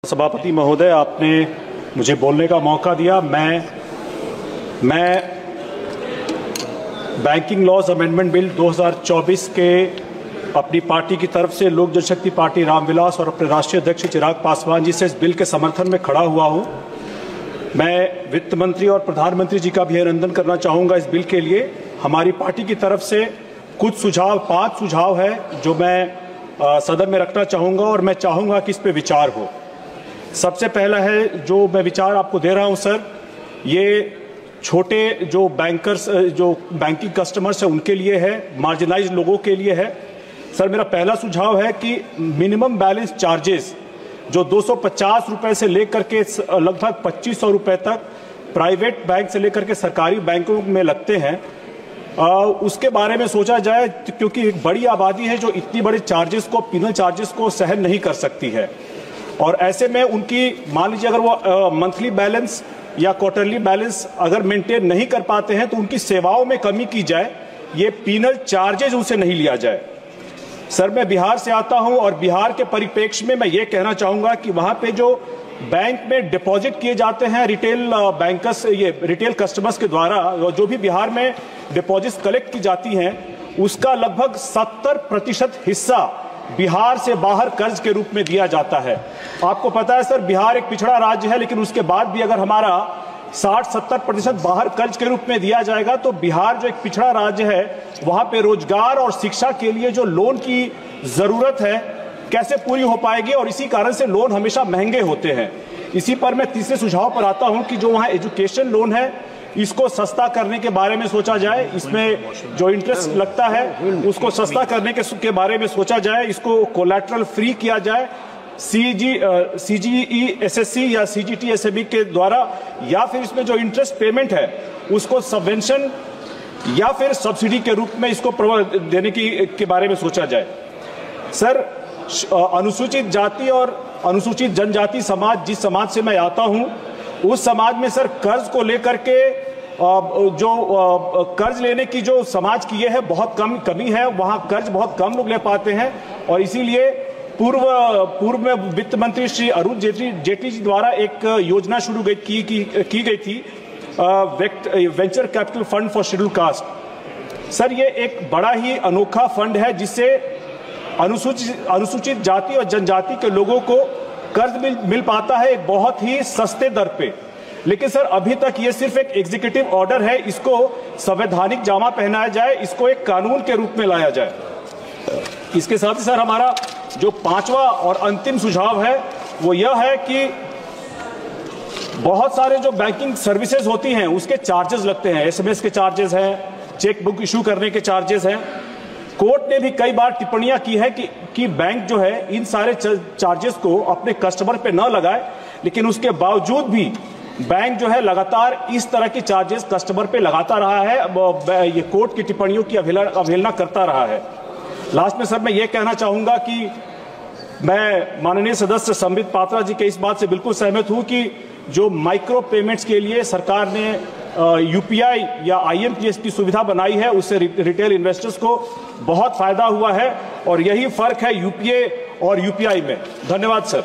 सभापति महोदय, आपने मुझे बोलने का मौका दिया। मैं बैंकिंग लॉज अमेंडमेंट बिल 2024 के अपनी पार्टी की तरफ से लोक जनशक्ति पार्टी रामविलास और अपने राष्ट्रीय अध्यक्ष चिराग पासवान जी से इस बिल के समर्थन में खड़ा हुआ हूं। मैं वित्त मंत्री और प्रधानमंत्री जी का भी अभिनंदन करना चाहूंगा इस बिल के लिए। हमारी पार्टी की तरफ से कुछ सुझाव, 5 सुझाव है जो मैं सदन में रखना चाहूंगा और मैं चाहूंगा कि इस पे विचार हो। सबसे पहला है जो मैं विचार आपको दे रहा हूं सर, ये छोटे जो बैंकर्स, जो बैंकिंग कस्टमर्स है उनके लिए है, मार्जिनाइज्ड लोगों के लिए है। सर मेरा पहला सुझाव है कि मिनिमम बैलेंस चार्जेस जो 250 रुपए से लेकर के लगभग 2500 रुपए तक प्राइवेट बैंक से लेकर के सरकारी बैंकों में लगते हैं, उसके बारे में सोचा जाए, क्योंकि एक बड़ी आबादी है जो इतनी बड़े चार्जेस को, पिनल चार्जेस को सहन नहीं कर सकती है। और ऐसे में उनकी, मान लीजिए अगर वो मंथली बैलेंस या क्वार्टरली बैलेंस अगर मेंटेन नहीं कर पाते हैं तो उनकी सेवाओं में कमी की जाए, ये पिनल चार्जेज उनसे नहीं लिया जाए। सर मैं बिहार से आता हूं और बिहार के परिप्रेक्ष्य में मैं ये कहना चाहूंगा कि वहां पे जो बैंक में डिपॉजिट किए जाते हैं रिटेल बैंकर्स, ये रिटेल कस्टमर्स के द्वारा जो भी बिहार में डिपॉजिट कलेक्ट की जाती हैं, उसका लगभग 70% हिस्सा बिहार से बाहर कर्ज के रूप में दिया जाता है। आपको पता है सर, बिहार एक पिछड़ा राज्य है, लेकिन उसके बाद भी अगर हमारा 60-70% बाहर कर्ज के रूप में दिया जाएगा तो बिहार जो एक पिछड़ा राज्य है, वहां पे रोजगार और शिक्षा के लिए जो लोन की जरूरत है कैसे पूरी हो पाएगी, और इसी कारण से लोन हमेशा महंगे होते हैं। इसी पर मैं तीसरे सुझाव पर आता हूं कि जो वहां एजुकेशन लोन है इसको सस्ता करने के बारे में सोचा जाए। इसमें जो इंटरेस्ट लगता है उसको सस्ता करने के बारे में सोचा जाए, इसको कोलैटरल फ्री किया जाए CGESSC या CGTSSB के द्वारा, या फिर इसमें जो इंटरेस्ट पेमेंट है उसको सबवेंशन या फिर सब्सिडी के रूप में इसको देने के बारे में सोचा जाए। सर अनुसूचित जाति और अनुसूचित जनजाति समाज, जिस समाज से मैं आता हूं, उस समाज में सर कर्ज को लेकर के जो कर्ज लेने की जो समाज की ये है बहुत कमी है, वहां कर्ज बहुत कम लोग ले पाते हैं। और इसीलिए पूर्व में वित्त मंत्री श्री अरुण जेटली जी द्वारा एक योजना शुरू की गई थी, venture capital fund for scheduled caste. Sir ये एक बड़ा ही अनोखा फंड है जिससे अनुसूचित जाति और जनजाति के लोगों को कर्ज मिल पाता है एक बहुत ही सस्ते दर पे। लेकिन सर अभी तक ये सिर्फ एक एग्जीक्यूटिव ऑर्डर है, इसको संवैधानिक जामा पहनाया जाए, इसको एक कानून के रूप में लाया जाए। इसके साथ ही सर हमारा जो 5वां और अंतिम सुझाव है वो यह है कि बहुत सारे जो बैंकिंग सर्विसेज होती हैं उसके चार्जेस लगते हैं, SMS के चार्जेस हैं, चेक बुक इशू करने के चार्जेस हैं। कोर्ट ने भी कई बार टिप्पणियां की है कि बैंक जो है इन सारे चार्जेस को अपने कस्टमर पे न लगाए, लेकिन उसके बावजूद भी बैंक जो है लगातार इस तरह की चार्जेस कस्टमर पे लगाता रहा है, ये कोर्ट की टिप्पणियों की अवहेलना करता रहा है। लास्ट में सर मैं ये कहना चाहूंगा कि मैं माननीय सदस्य संबित पात्रा जी के इस बात से बिल्कुल सहमत हूं कि जो माइक्रो पेमेंट्स के लिए सरकार ने UPI या IMPS की सुविधा बनाई है, उससे रिटेल इन्वेस्टर्स को बहुत फायदा हुआ है, और यही फर्क है UPA और UPI में। धन्यवाद सर।